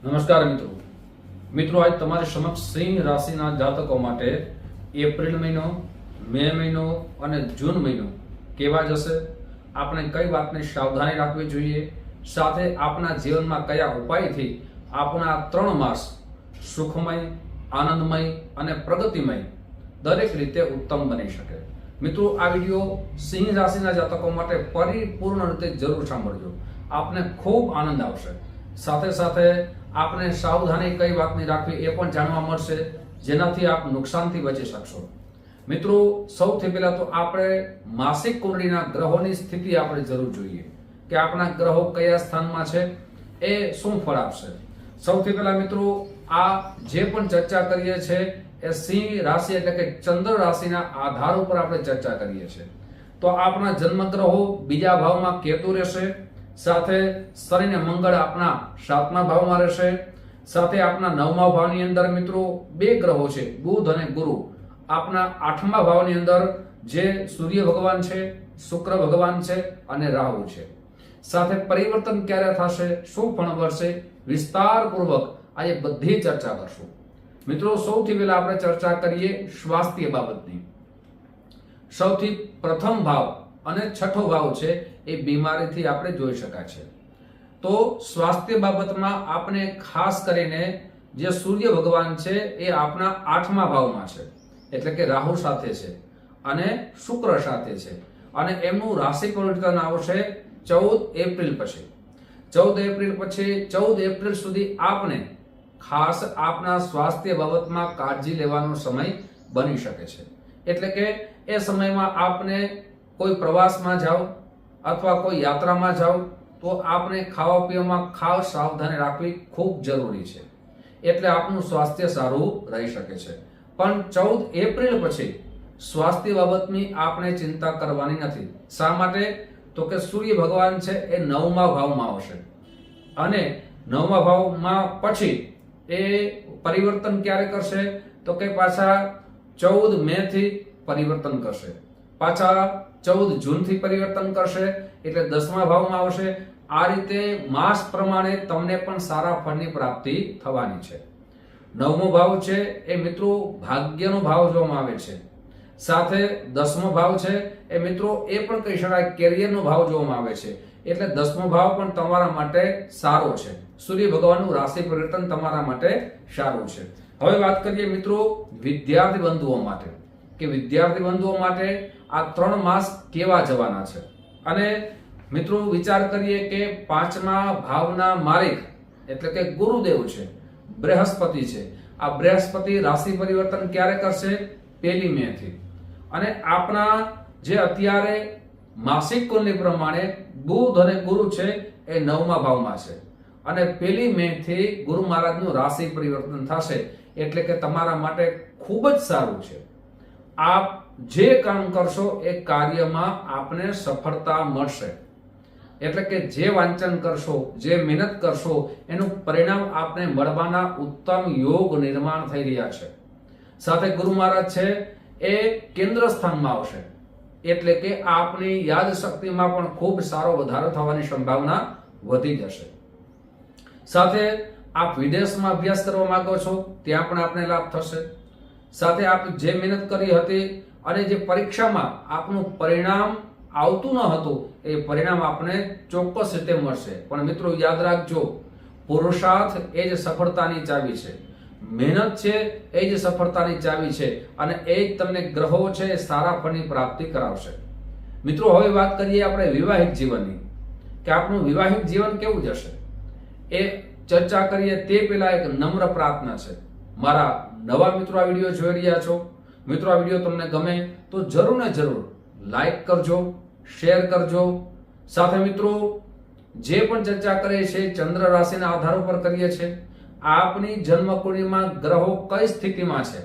નમસ્કાર મિત્રો આજ તમારી સમક્ષ સિંહ રાશિના જાતકો માટે એપ્રિલ મહિનો, મે મહિનો અને જૂન મહિનો કેવા જશે, આપણે કઈ વાતની સાવધાની રાખવી જોઈએ, સાથે આપણા જીવનમાં કયા ઉપાયથી આપણા 3 માસ સુખમય, આનંદમય અને પ્રગતિમય દરેક રીતે ઉત્તમ બની શકે। મિત્રો આ વિડીયો સિંહ રાશિના જાતકો માટે પરિપૂર્ણ રીતે જરૂર સાંભળજો, આપને ખૂબ આનંદ આવશે। સાથે સાથે આપને સાવધાની કઈ વાતની રાખવી એ પણ જાણવા મળશે, જેનાથી આપ નુકસાનથી બચી શકશો। મિત્રો સૌથી પહેલા તો આપણે માસિક કુંડળીના ગ્રહોની સ્થિતિ આપણે જરૂર જોઈએ કે આપણા ગ્રહો કયા સ્થાનમાં છે, એ શું ફળ આપશે। સૌથી પહેલા મિત્રો આ જે પણ ચર્ચા કરીએ છીએ એ સિંહ રાશિ એટલે કે ચંદ્ર રાશિના આધાર ઉપર આપણે ચર્ચા કરીએ છીએ। તો આપણા જન્મ ગ્રહો બીજા ભાવમાં કેતુ રહેશે, સાથે શનિ અને મંગળ આપણા 7મા ભાવમાં રહેશે, સાથે આપણા 9મા ભાવની અંદર મિત્રો 2 ગ્રહો છે, બુધ અને ગુરુ। આપણા 8મા ભાવની અંદર જે સૂર્ય ભગવાન છે, શુક્ર ભગવાન છે અને રાહુ છે। સાથે પરિવર્તન ક્યારે થશે, શું ફળ મળશે, વિસ્તારપૂર્વક આજે બધી ચર્ચા કરશું। મિત્રો સૌથી પહેલા આપણે ચર્ચા કરીએ સ્વાસ્થ્ય બાબતની। સૌથી પ્રથમ ભાવ અને છઠ્ઠો ભાવ છે એ બીમારીથી આપણે જોઈ શકાય છે। તો સ્વાસ્થ્ય બાબતમાં આપણે ખાસ કરીને જે સૂર્ય ભગવાન છે એ આપણા 8મા ભાવમાં છે, એટલે કે રાહુ સાથે છે અને શુક્ર સાથે છે, અને એમનું રાશિ પરિવર્તન આવશે 14 એપ્રિલ પછી। 14 એપ્રિલ પછી 14 એપ્રિલ સુધી આપણે ખાસ આપણા સ્વાસ્થ્ય બાબતમાં કાળજી લેવાનો સમય બની શકે છે। એટલે કે એ સમયમાં આપને કોઈ પ્રવાસમાં જાઓ અથવા કોઈ યાત્રામાં જાઓ તો આપણે ખાવા પીવામાં ખાસ સાવધાની રાખવી ખૂબ જરૂરી છે, એટલે આપનું સ્વાસ્થ્ય સારું રહી શકે છે। પણ 14 એપ્રિલ પછી સ્વાસ્થ્ય બાબતની આપણે ચિંતા કરવાની નથી। શા માટે? તો કે સૂર્ય ભગવાન છે એ 9મા ભાવમાં આવશે, અને 9મા ભાવમાં પછી એ પરિવર્તન ક્યારે કરશે તો કે પાછા 14 મે થી પરિવર્તન કરશે, પાછા 14 જૂન થી પરિવર્તન કરશે, એટલે 10મા ભાવમાં આવશે। આ રીતે માસ પ્રમાણે તમને પણ સારા ફળની પ્રાપ્તિ થવાની છે। 9મો ભાવ છે એ મિત્રો ભાગ્યનો ભાવ જોવામાં આવે છે, સાથે 10મો ભાવ છે એ મિત્રો એ પણ કહી શકાય કેરિયરનો ભાવ જોવામાં આવે છે, એટલે 10મો ભાવ પણ તમારા માટે સારો છે। સૂર્ય ભગવાનનું રાશિ પરિવર્તન તમારા માટે સારું છે। હવે વાત કરીએ મિત્રો વિદ્યાર્થી બંધુઓ માટે કે વિદ્યાર્થી બંધુઓ માટે આ 3 માસ કેવા જવાના છે। અને મિત્રો વિચાર કરીએ કે 5મા ભાવના માલિક એટલે કે ગુરુદેવ છે, બૃહસ્પતિ છે। આ બૃહસ્પતિ રાશિ પરિવર્તન ક્યારે કરશે? 1 મે થી। અને આપણા જે અત્યારે માસિક કુંડલી પ્રમાણે બુધ અને ગુરુ છે એ 9મા ભાવમાં છે, અને 1 મે થી ગુરુ મહારાજનું રાશિ પરિવર્તન થશે, એટલે કે તમારા માટે ખૂબ જ સારું છે। આપ જે કામ કરશો એ કાર્યમાં આપને સફળતા મળશે, એટલે કે જે વાંચન કરશો, જે મહેનત કરશો એનું પરિણામ આપને મળવાના ઉત્તમ યોગ નિર્માણ થઈ રહ્યા છે। સાથે ગુરુ મહારાજ છે એ કેન્દ્ર સ્થાનમાં આવશે, એટલે કે આપની યાદ શક્તિમાં પણ ખૂબ સારો વધારો થવાની સંભાવના વધી જશે। સાથે આપ વિદેશમાં અભ્યાસ કરવા માંગો છો ત્યાં પણ આપને લાભ થશે। સાથે આપ જે મહેનત કરી હતી અને જે પરીક્ષામાં આપનું પરિણામ આવતું ન હતું એ પરિણામ આપને ચોક્કસ રીતે મળશે। પણ મિત્રો યાદ રાખજો, પુરુષાર્થ એ જ સફળતાની ચાવી છે, મહેનત છે એ જ સફળતાની ચાવી છે, અને એ જ તમને ગ્રહો છે એ સારા ફળની પ્રાપ્તિ કરાવશે। મિત્રો હવે વાત કરીએ આપણે વિવાહિક જીવનની કે આપનું વિવાહિક જીવન કેવું જશે, એ ચર્ચા કરીએ તે પહેલા એક નમ્ર પ્રાર્થના છે। મારા નવા મિત્રો આ વિડીયો જોઈ રહ્યા છો, મિત્રો આ વિડીયો તમને ગમે તો જરૂર ને જરૂર લાઈક કરજો, શેર કરજો। સાથે મિત્રો જે પણ ચર્ચા કરીએ છીએ ચંદ્ર રાશિના આધાર ઉપર કરીએ છીએ। આપની જન્મ કુંડળીમાં ગ્રહો કઈ સ્થિતિમાં છે,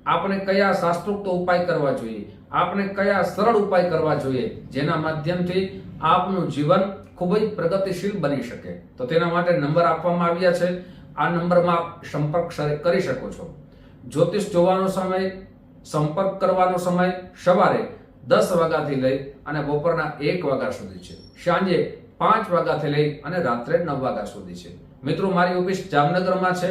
આપણે કયા શાસ્ત્રોક્ત ઉપાય કરવા જોઈએ, આપણે કયા સરળ ઉપાય કરવા જોઈએ, જેના માધ્યમથી આપનું જીવન ખૂબ જ પ્રગતિશીલ બની શકે। તો તેના માટે નંબર આપવામાં આવ્યા છે, આ નંબરમાં સંપર્ક કરી શકો છો। જ્યોતિષ જોવાનો સમય, સંપર્ક કરવાનો સમય સવારે 10 વાગ્યાથી લઈ અને બપોરના 1 વાગ્યા સુધી છે, સાંજે 5 વાગ્યાથી લઈ અને રાત્રે 9 વાગ્યા સુધી છે। મિત્રો મારી ઓફિસ જામનગરમાં છે.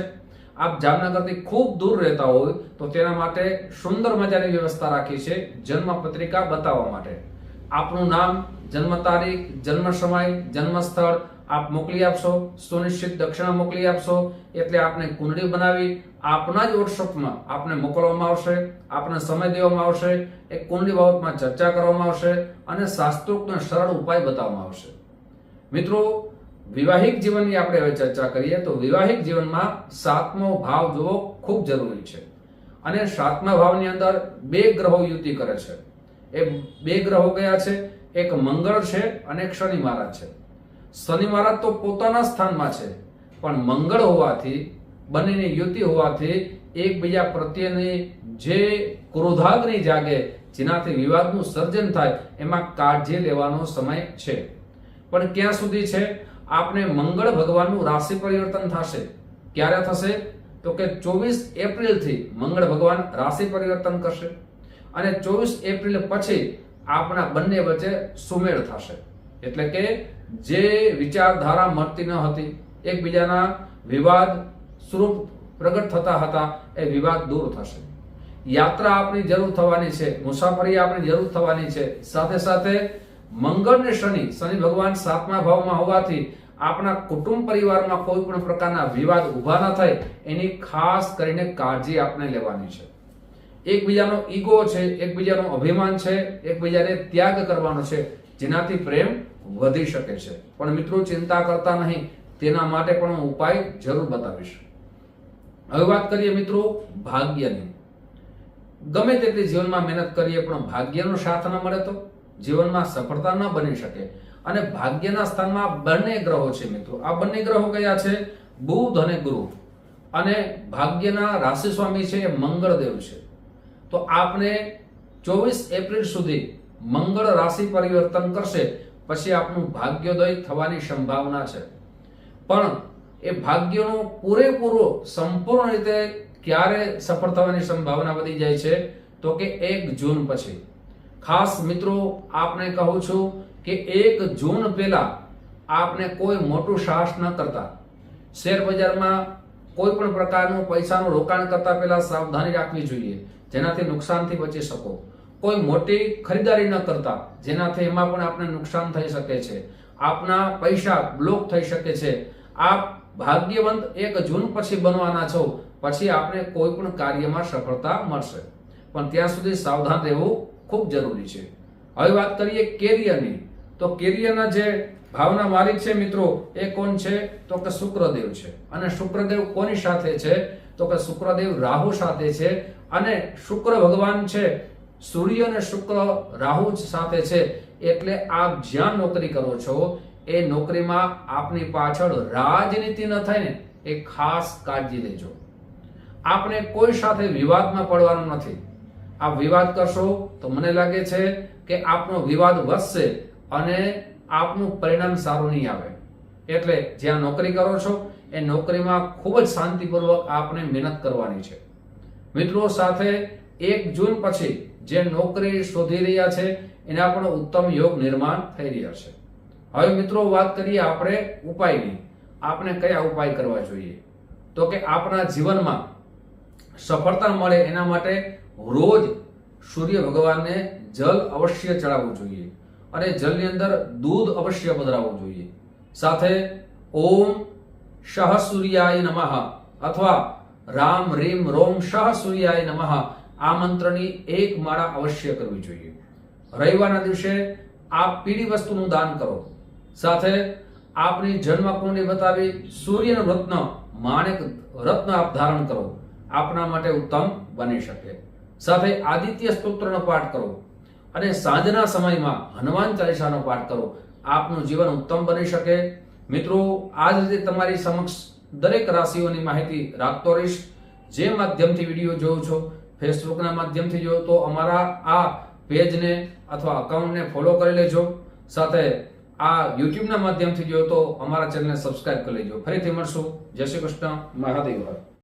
આપ જામનગરથી ખૂબ દૂર રહેતા હોય તો તેના માટે સુંદર મજાની વ્યવસ્થા રાખી છે જન્મ પત્રિકા બતાવવા માટે. આપનું નામ, જન્મ તારીખ, જન્મ સમય, જન્મ સ્થળ આપ મોકલી આપશો, સુનિશ્ચિત દક્ષિણા મોકલી આપશો એટલે આપને કુંડળી બનાવી આપના જ વોટ્સઅપમાં આપને મોકલવામાં આવશે. આપને સમય દેવામાં આવશે, એક કુંડળી બાબતમાં ચર્ચા કરવામાં આવશે અને શાસ્ત્રોક્ત સરળ ઉપાય બતાવવામાં આવશે. મિત્રો વિવાહિક જીવનની આપણે હવે ચર્ચા કરીએ તો વિવાહિક જીવનમાં 7મો ભાવ જોવો ખૂબ જરૂરી છે અને 7મા ભાવની અંદર 2 ગ્રહો યુતિ કરે છે. એ 2 ગ્રહો કયા છે? એક મંગળ છે અને એક શનિ મહારાજ છે. શનિ મહારાજ તો પોતાના સ્થાનમાં છે પણ મંગળ હોવાથી બંનેની યુતિ હોવાથી એકબીજા પ્રત્યેની જે ક્રોધાગ્નિ જાગે જેનાથી વિવાદનું સર્જન થાય એમાં કાળજી લેવાનો સમય છે. પણ ક્યાં સુધી છે? આપને મંગળ ભગવાનનું રાશિ પરિવર્તન થશે. ક્યારે થશે? તો કે 24 એપ્રિલથી મંગળ ભગવાન રાશિ પરિવર્તન કરશે અને 24 એપ્રિલ પછી આપણા બંને વચ્ચે સુમેળ થશે. એટલે કે જે વિચારધારા મળતી ન હતી, એકબીજાના વિવાદ સ્વરૂપ પ્રગટ થતા હતા, એ વિવાદ દૂર થશે. યાત્રા આપની જરૂર થવાની છે, મુસાફરી આપની જરૂર થવાની છે. સાથે સાથે મંગળ ને શનિ ભગવાન 7મા ભાવમાં હોવાથી આપણા કુટુંબ પરિવારમાં કોઈ પણ પ્રકારના વિવાદ ઉભા ન થાય એની ખાસ કરીને કાળજી આપણે લેવાની છે. એકબીજાનો ઈગો છે, એકબીજાનું અભિમાન છે, એકબીજાને ત્યાગ કરવાનો છે જેનાથી પ્રેમ વધી શકે છે. પણ મિત્રો ચિંતા કરતા નહીં, તેના માટે પણ હું ઉપાય જરૂર બતાવીશ. હવે વાત કરીએ મિત્રો ભાગ્યની. ગમે તેટલી જીવનમાં મહેનત કરીએ પણ ભાગ્યનો સાથ ન મળે તો જીવનમાં સફળતા ન બની શકે. અને ભાગ્યના સ્થાનમાં બંને ગ્રહો છે મિત્રો. આ બંને ગ્રહો કયા છે? બુધ અને ગુરુ. અને ભાગ્યના રાશિ સ્વામી છે એ મંગળદેવ છે. તો આપને 24 એપ્રિલ સુધી મંગળ રાશિ પરિવર્તન કરશે પછી આપનું ભાગ્યોદય થવાની સંભાવના છે. પણ એ ભાગ્યનો પૂરેપૂરો સંપૂર્ણ રીતે ક્યારે સફળ થવાની સંભાવના વધી જાય છે? તો કે 1 જૂન પછી. ખાસ મિત્રો આપને કહું છું કે 1 જૂન પહેલા આપને કોઈ મોટું સાહસ ન કરતા. શેર બજારમાં કોઈ પણ પ્રકારનું પૈસાનું રોકાણ કરતા પહેલા સાવધાની રાખવી જોઈએ જેનાથી નુકસાનથી બચી શકો. કોઈ મોટી ખરીદારી ન કરતા જેનાથી એમાં પણ આપને નુકસાન થઈ શકે છે. આપના પૈસા બ્લોક થઈ શકે છે. આપ ભાગ્યવંત 1 જૂન પછી બનવાના છો, પછી આપને કોઈ પણ કાર્યમાં સફળતા મળશે. પણ ત્યાં સુધી સાવધાન રહેવું ખૂબ જરૂરી છે. હવે વાત કરીએ કેરિયરની. તો કેરિયરના જે ભાવના માલિક છે મિત્રો એ કોણ છે? તો કે શુક્રદેવ છે. અને શુક્રદેવ કોની સાથે છે? તો કે શુક્રદેવ રાહુ સાથે છે. અને શુક્ર ભગવાન છે સૂર્ય અને શુક્ર રાહુ સાથે છે. એટલે આપ જ્યાં નોકરી કરો છો એ નોકરીમાં આપની પાછળ રાજનીતિ ન થાય ને એ ખાસ કાળજી લેજો. આપને કોઈ સાથે વિવાદમાં પડવાનું નથી. આપ વિવાદ કરશો તો મને લાગે છે કે આપનો વિવાદ વધશે અને આપનું પરિણામ સારું નહીં આવે. એટલે જ્યાં નોકરી કરો છો એ નોકરીમાં ખૂબ જ શાંતિપૂર્વક આપને મહેનત કરવાની છે. મિત્રો સાથે 1 જૂન પછી જે નોકરી શોધી રહ્યા છે એના પણ ઉત્તમ યોગ નિર્માણ થઈ રહ્યા છે. હવે મિત્રો વાત કરીએ આપણે ઉપાયની. આપણે કયા ઉપાય કરવા જોઈએ? તો કે આપણા જીવનમાં સફળતા મળે એના માટે રોજ સૂર્ય ભગવાનને જલ અવશ્ય ચડાવવું જોઈએ અને જલની અંદર દૂધ અવશ્ય પધરાવવું જોઈએ. સાથે ઓમ શહ સૂર્યાય નમઃ અથવા રામ રીમ રોમ શહ સૂર્યાય નમઃ આ મંત્રની 1 માળા અવશ્ય કરવી જોઈએ. રવિવારના દિવસે આપ પીળી વસ્તુનું દાન કરો. સાથે આપની જન્મ કુંડળી બતાવી સૂર્યનું રત્ન માણેક રત્ન આપ ધારણ કરો. આપના માટે ઉત્તમ બની શકે. સાથે આદિત્ય સ્તોત્રનો પાઠ કરો અને સાંજના સમયમાં હનુમાન ચાલીસાનો પાઠ કરો. આપનું જીવન ઉત્તમ બની શકે. મિત્રો આ જ રીતે તમારી સમક્ષ દરેક રાશિઓની માહિતી રાખતો રહીશ. જે માધ્યમથી વિડીયો જોવો છો, ફેસબુકના માધ્યમથી જોવો તો અમારા આ પેજને અથવા અકાઉન્ટને ફોલો કરી લેજો. સાથે આ યુટ્યુબના માધ્યમથી જોવો તો અમારા ચેનલને સબસ્ક્રાઇબ કરી લેજો. ફરીથી મળશું. જય શ્રી કૃષ્ણ. મહાદેવ.